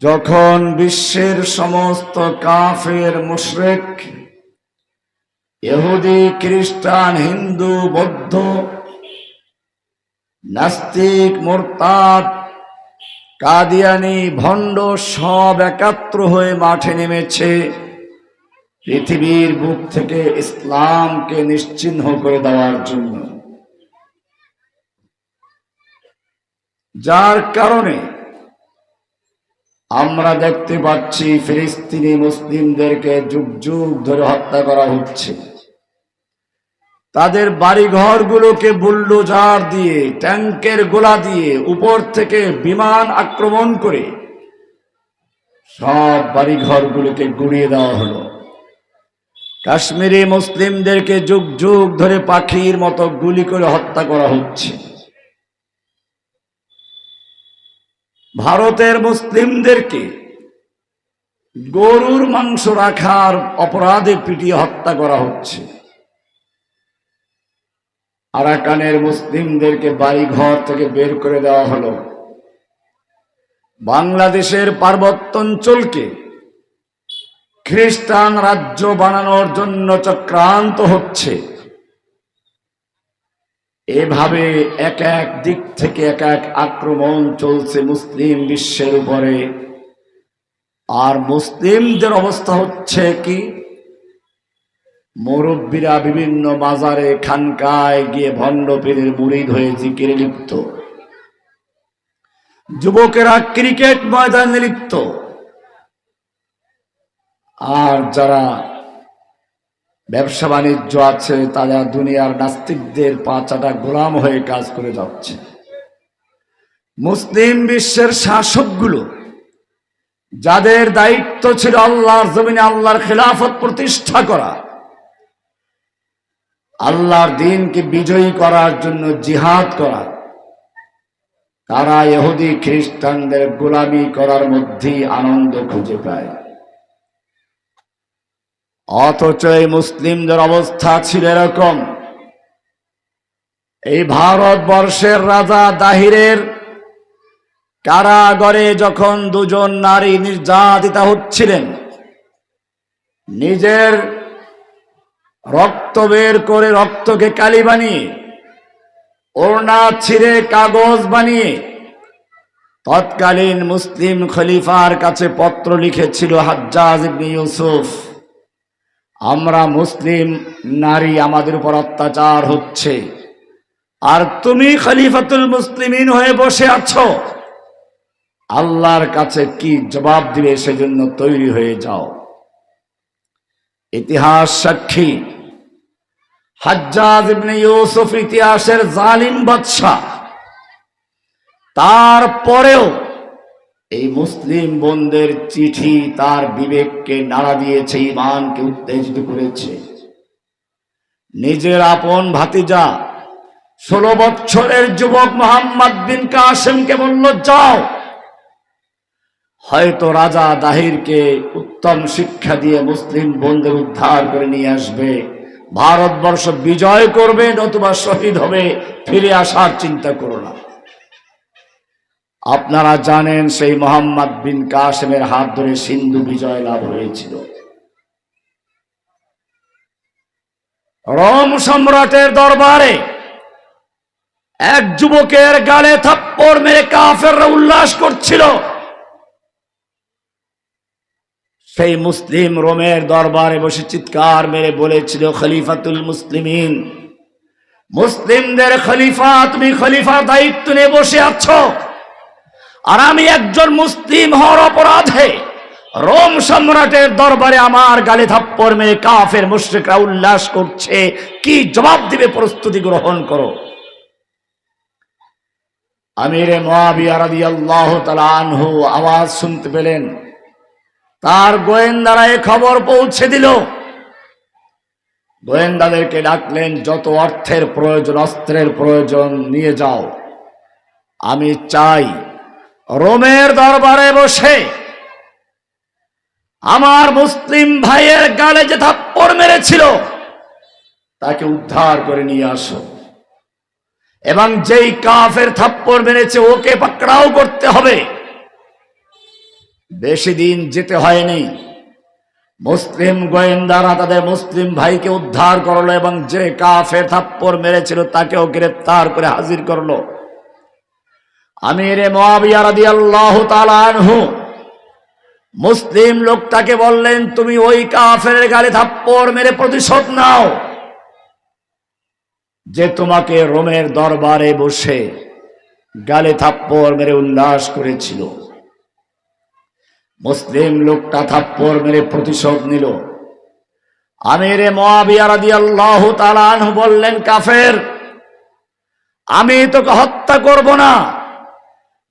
যখন বিশ্বের সমস্ত কাফের মুশরিক, ইহুদি, খ্রিস্টান, হিন্দু, বৌদ্ধ, নাস্তিক, মুরতাদ, কাদিয়ানি, ভণ্ড সব একাত্র হয়ে মাঠে নেমেছে পৃথিবীর বুক থেকে ইসলামকে নিশ্চিহ্ন করে দেওয়ার জন্য, যার কারণে আমরা দেখতে পাচ্ছি ফিলিস্তিনি মুসলিমদেরকে যুগ যুগ ধরে হত্যা করা হচ্ছে। তাদের বাড়িঘরগুলোকে বুলডোজার দিয়ে, ট্যাঙ্কের গোলা দিয়ে, উপর থেকে বিমান আক্রমণ করে সব বাড়িঘরগুলোকে গুড়িয়ে দেওয়া হলো। কাশ্মীরি মুসলিমদেরকে যুগ যুগ ধরে পাখির মতো গুলি করে হত্যা করা হচ্ছে। ভারতের মুসলিমদেরকে গরুর মাংস রাখার অপরাধে পিটিয়ে হত্যা করা হচ্ছে। আরাকানের মুসলিমদেরকে বাড়িঘর থেকে বের করে দেওয়া হলো। বাংলাদেশের পার্বত্যাঞ্চলকে খ্রিস্টান রাজ্য বানানোর জন্য চক্রান্ত হচ্ছে। এভাবে এক এক দিক থেকে এক এক আক্রমণ চলছে মুসলিম বিশ্বের উপরে। আর মুসলিমদের অবস্থা হচ্ছে কি, মুরব্বীরা বিভিন্ন মাজারে খানকায় গিয়ে ভণ্ড পীরের মুরিদ হয়ে জিকিরে লিপ্ত, যুবকেরা ক্রিকেট ময়দানে লিপ্ত, আর যারা ব্যবসা বাণিজ্য আছে তারা দুনিয়ার নাস্তিকদের পাঁচাটা গোলাম হয়ে কাজ করে যাচ্ছে। মুসলিম বিশ্বের শাসকগুলো, যাদের দায়িত্ব ছিল আল্লাহর জমিনে আল্লাহর খেলাফত প্রতিষ্ঠা করা, আল্লাহর দ্বীনকে বিজয়ী করার জন্য জিহাদ করা, তারা ইহুদি খ্রিস্টানদের গোলামি করার মধ্যেই আনন্দ খুঁজে পায়। অথচ এই মুসলিমদের অবস্থা ছিল এরকম। এই ভারতবর্ষের রাজা দাহিরের কারাগারে যখন দুজন নারী নির্যাতিতা হচ্ছিলেন, নিজের রক্ত বের করে রক্তকে কালি বানিয়ে, ওড়না ছিঁড়ে কাগজ বানিয়ে তৎকালীন মুসলিম খলিফার কাছে পত্র লিখেছিল হাজ্জাজ ইবনে ইউসুফ, আমরা মুসলিম নারী, আমাদের উপর অত্যাচার হচ্ছে, আর তুমি খলিফাতুল মুসলিমিন হয়ে বসে আছো, আল্লাহর কাছে কি জবাব দিবে সেজন্য তৈরি হয়ে যাও। ইতিহাস সাক্ষী, হাজ্জাজ ইবনে ইউসুফ ইতিহাসের জালিম বাদশা, তারপরেও এই মুসলিম বোনদের চিঠি তার বিবেককে নাড়া দিয়েছে, ঈমানকে উত্তেজিত করেছে। নিজের আপন ভাতিজা 16 বছরের যুবক মুহাম্মদ বিন কাসেমকে বলল, যাও, হয়তো রাজা দাহিরকে উত্তম শিক্ষা দিয়ে মুসলিম বোনদের উদ্ধার করে নিয়ে আসবে, ভারতবর্ষ বিজয় করবে, নতুবা শহীদ হবে, ফিরে আসার চিন্তা করো না। আপনারা জানেন সেই মুহাম্মদ বিন কাসেমের হাত ধরে সিন্ধু বিজয় লাভ হয়েছিল। রোম সম্রাটের দরবারে এক যুবকের গালে থাপ্পড় মেরে কাফেররা উল্লাস করছিল। সেই মুসলিম রোমের দরবারে বসে চিৎকার মেরে বলেছিল, খলিফাতুল মুসলিমিন, মুসলিমদের খলিফা, তুমি খলিফার দায়িত্ব নিয়ে বসে আছো, আর আমি একজন মুসলিম হওয়ার অপরাধে রোম সম্রাটের দরবারে আমার গালে থাপ্পড় মেরে কাফের মুশরিকরা উল্লাস করছে, কি জবাব দিবে প্রস্তুতি গ্রহণ করো। আমিরে মুআবিয়া রাদিয়াল্লাহু তাআলা আনহু আওয়াজ শুনতে পেলেন, তার গোয়েন্দারা এই খবর পৌঁছে দিল। গোয়েন্দাদেরকে ডাকলেন, যত অর্থের প্রয়োজন, অস্ত্রের প্রয়োজন নিয়ে যাও, আমি চাই রোমের দরবারে বসে আমার মুসলিম ভাইয়ের গালে যে থাপ্পড় মেরেছিল তাকে উদ্ধার করে নিয়ে আসো, এবং যেই কাফের থাপ্পড় মেরেছে ওকে পাকড়াও করতে হবে। বেশি দিন যেতে হয়নি, মুসলিম গোয়েন্দারা তাদের মুসলিম ভাইকে উদ্ধার করলো এবং যে কাফের থাপ্পড় মেরেছিল তাকেও গ্রেফতার করে হাজির করলো। আমিরে মুআবিয়া রাদিয়াল্লাহু তাআলা আনহু মুসলিম লোকটাকে বললেন, তুমি ওই কাফেরের গালে থাপ্পড় মেরে প্রতিশোধ নাও যে তোমাকে রোমের দরবারে বসে গালে থাপ্পড় মেরে উল্লাস করেছিল। মুসলিম লোকটা থাপ্পড় মেরে প্রতিশোধ নিল। আমিরে মুআবিয়া রাদিয়াল্লাহু তাআলা আনহু বললেন, কাফের, আমি তোকে হত্যা করব না,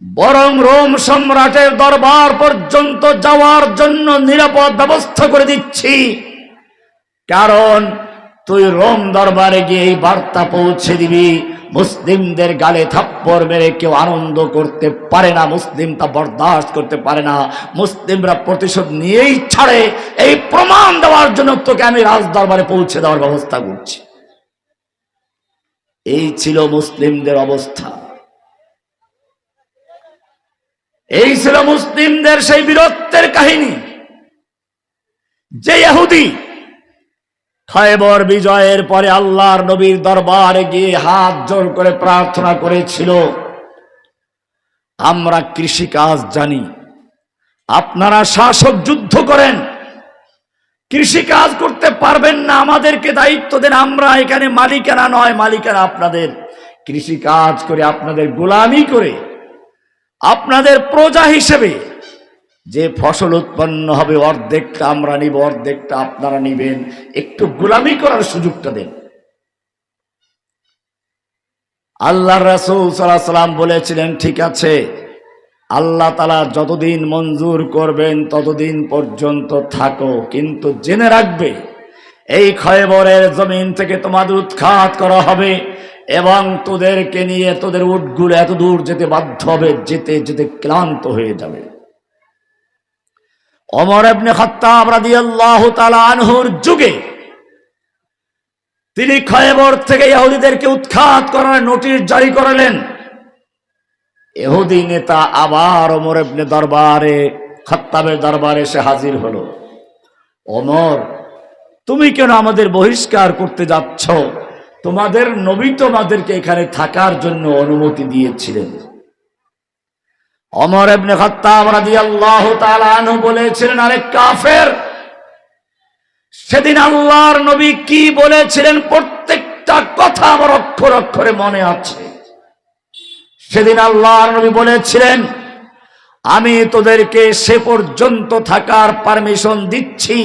বরং রোম সম্রাটের দরবার পর্যন্ত যাওয়ার জন্য নিরাপদ ব্যবস্থা করে দিচ্ছি, কারণ তুই রোম দরবারে গিয়ে এই বার্তা পৌঁছে দিবি, মুসলিমদের গালে থাপ্পড় মেরে কেউ আনন্দ করতে পারে না, মুসলিম তা বরদাস্ত করতে পারে না, মুসলিমরা প্রতিশোধ নিয়েই ছাড়ে, এই প্রমাণ দেওয়ার জন্য তোকে আমি রাজ দরবারে পৌঁছে দেওয়ার ব্যবস্থা করছি। এই ছিল মুসলিমদের অবস্থা, এই ছিল মুসলিমদের সেই বীরত্বের কাহিনী। যে ইহুদি খয়বর বিজয়ের পরে আল্লাহর নবীর দরবারে গিয়ে হাত জোড় করে প্রার্থনা করেছিল, আমরা কৃষিকাজ জানি, আপনারা শাসক যুদ্ধ করেন, কৃষিকাজ করতে পারবেন না, আমাদেরকে দায়িত্ব দেন, আমরা এখানে মালিকানা নয়, মালিকানা আপনাদের, কৃষিকাজ করে আপনাদের গোলামি করে আপনাদের প্রজা হিসেবে যে ফসল উৎপন্ন হবে অর্ধেকটা আমরা নিব, অর্ধেকটা আপনারা নিবেন, একটু গোলামি করার সুযোগটা দেন। আল্লাহর রাসূল সাল্লাল্লাহু আলাইহি ওয়াসাল্লাম বলেছিলেন, ঠিক আছে, আল্লাহ তাআলা যতদিন মঞ্জুর করবেন ততদিন পর্যন্ত থাকো, কিন্তু জেনে রাখবে এই খয়বরের জমিন থেকে তোমাদের উৎখাত করা হবে এবং তোদেরকে নিয়ে তোদের উটগুলো এত দূর যেতে বাধ্য হবে, যেতে যেতে ক্লান্ত হয়ে যাবে। ওমর ইবনে খাত্তাব রাদিয়াল্লাহু তাআলা আনহুর যুগে তিনি খয়বর থেকে ইহুদিদেরকে উৎখাত করার নোটিশ জারি করলেন। ইহুদি নেতা আবার ওমর ইবনে খাত্তাবের দরবারে এসে হাজির হলো। ওমর, তুমি কেন আমাদের বহিষ্কার করতে যাচ্ছ? তোমাদের নবী তোমাদেরকে এখানে থাকার জন্য অনুমতি দিয়েছিলেন। ওমর ইবনে খাত্তাব রাদিয়াল্লাহু তাআলা আনহু বলেছিলেন, আরে কাফের, সেদিন আল্লাহর নবী কি বলেছিলেন প্রত্যেকটা কথা আমার অক্ষর অক্ষরে মনে আছে। সেদিন আল্লাহর নবী বলেছিলেন, আমি তোদেরকে সে পর্যন্ত থাকার পারমিশন দিচ্ছি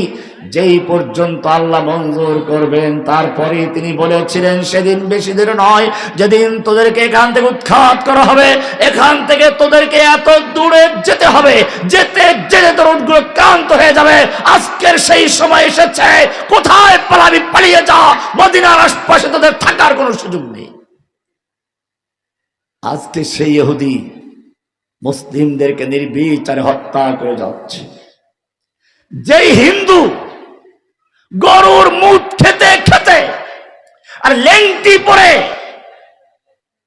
যেই পর্যন্ত আল্লাহ মঞ্জুর করবেন। তারপরে তিনি বলেছিলেন, সেদিন বেশি দিন নয়, যেদিন তোদেরকে এখান থেকে উৎখাত করা হবে, এখান থেকে তোদেরকে এত দূরে যেতে হবে, যেতে যেতে তোর উটগুলো ক্লান্ত হয়ে যাবে। আজকের সেই সময় এসেছে, কোথায় পালাবি পালিয়ে যা, মদিনার আশপাশে তোদের থাকার কোনো সুযোগ নেই। আজকে সেই ইহুদি মুসলিমদেরকে নির্বিচারে হত্যা করে যাচ্ছে। যেই হিন্দু গরুর মুখ খেতে খেতে আর লেংটি পরে,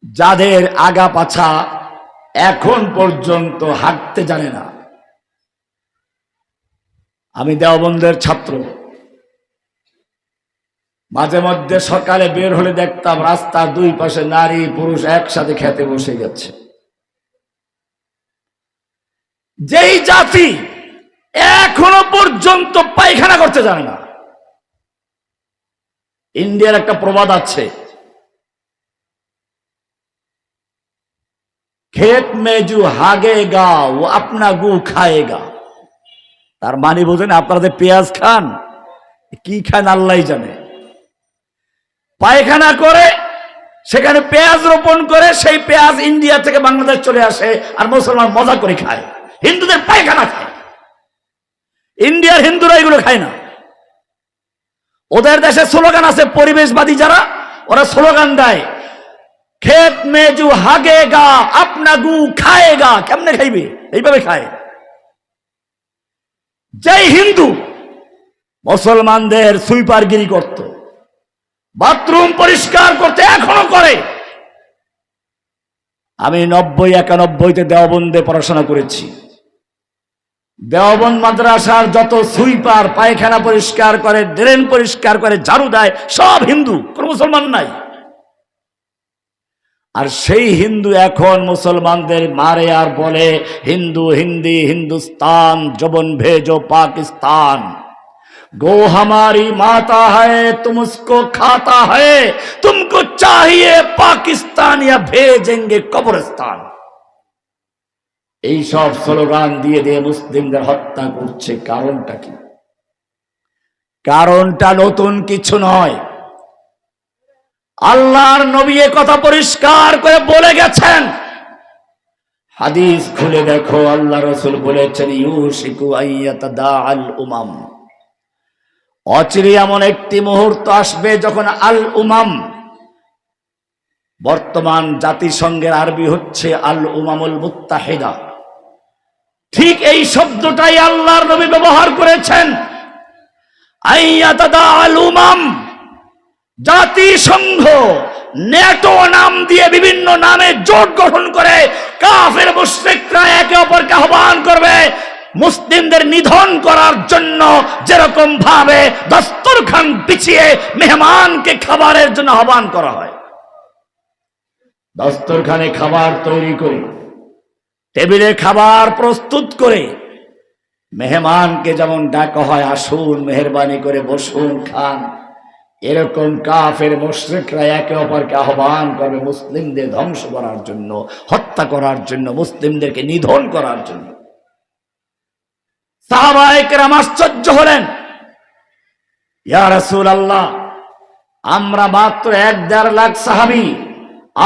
যাদের আগা পাছা এখন পর্যন্ত হাঁটতে জানে না। আমি দেওবন্দের ছাত্র, মাঝে মধ্যে সকালে বের হলে দেখতাম রাস্তার দুই পাশে নারী পুরুষ একসাথে খেতে বসে গেছে। যেই জাতি এখনো পর্যন্ত পায়খানা করতে জানে না। ইন্ডিয়ার একটা প্রবাদ আছে, খেত মে জু হাগেগা ও আপনা গু খায়েগা। তার মানে বোঝেন, আপনারা পেঁয়াজ খান, কি খান আল্লাহ জানে। পায়খানা করে সেখানে পেঁয়াজ রোপণ করে, সেই পেঁয়াজ ইন্ডিয়া থেকে বাংলাদেশ চলে আসে, আর মুসলমান মজা করে খায়। হিন্দুদের পায়খানা খায়, ইন্ডিয়ার হিন্দুরা এগুলো খায় না। ওদের দেশে স্লোগান আছে, পরিবেশবাদী যারা, ওরা স্লোগান দেয়, খেত মেজু হাগেগা আপনা গু খায়েগা। কেমনে খাইবে? এইভাবে খায়। যেই হিন্দু মুসলমানদের সুইপারগিরি করত, বাথরুম পরিষ্কার করতে এখনো করে। আমি 90-91-তে দেওবন্দে পড়াশোনা করেছি। দেওবন্দ মাদ্রাসার যত সুইপার পায়খানা পরিষ্কার করে, ড্রেন পরিষ্কার করে, ঝাড়ু দেয়, সব হিন্দু, কোন মুসলমান নাই। আর সেই হিন্দু এখন মুসলমানদের মারে আর বলে হিন্দু হিন্দি हिंदुस्तान जबन भेजो पाकिस्तान, गो हमारी माता है तुम उसको खाता है, तुमको चाहिए पाकिस्तान या भेजेंगे कब्रिस्तान। এই সব স্লোগান দিয়ে দিয়ে মুসলিমদের হত্যা করছে। কারণটা কি? কারণটা নতুন কিছু নয়। আল্লাহর নবী এ কথা পরিষ্কার করে বলে গেছেন। হাদিস খুলে দেখো, আল্লাহ রাসূল বলেছেন ইউশিকু আইয়াতাদাআল উমাম, অচিরে এমন একটি মুহূর্ত আসবে যখন আল উমাম, বর্তমান জাতিসংঘের আরবি হচ্ছে আল উমামুল মুত্তাহিদা, ঠিক এই শব্দটাই আল্লাহর নবী ব্যবহার করেছেন। আইয়াতাদাআল উমাম, জাতিসংঘ নেটো নাম দিয়ে বিভিন্ন নামে জোট গঠন করে কাফের মুশরিকরা একে অপরকে আহ্বান করবে মুসলিমদের নিধন করার জন্য। যেরকম ভাবে দস্তরখান বিছিয়ে মেহমানকে খাবারের জন্য আহ্বান করা হয়, দস্তরখানে খাবার তৈরি করে, টেবিলে খাবার প্রস্তুত করে মেহমানকে যেমন ডাকা হয় আসুন মেহেরবানি করে বসুন খান, এরকম কাফের মুশরিকরা একে অপরকে আহ্বান করবে মুসলিমদের ধ্বংস করার জন্য, হত্যা করার জন্য, মুসলিমদেরকে নিধন করার জন্য। সাহাবায়ে কেরাম আশ্চর্য হলেন, ইয়া রাসূলুল্লাহ, আমরা মাত্র 1-1.5 লাখ সাহাবী,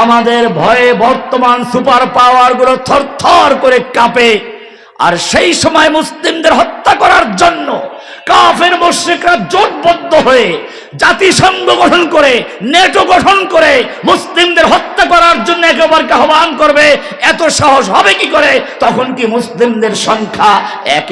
আমাদের ভয়ে বর্তমান সুপার পাওয়ার গুলো থরথর করে কাঁপে, আর সেই সময় মুসলিমদের হত্যা করার জন্য কাফের মুশরিকরা জোটবদ্ধ হয়ে জাতিসংঘ গঠন করে, নেটো গঠন করে মুসলিমদের হত্যা করার জন্য একে অপরকে আহ্বান করবে, এত সাহস হবে কি করে? তখন কি মুসলিমদের সংখ্যা একেবারে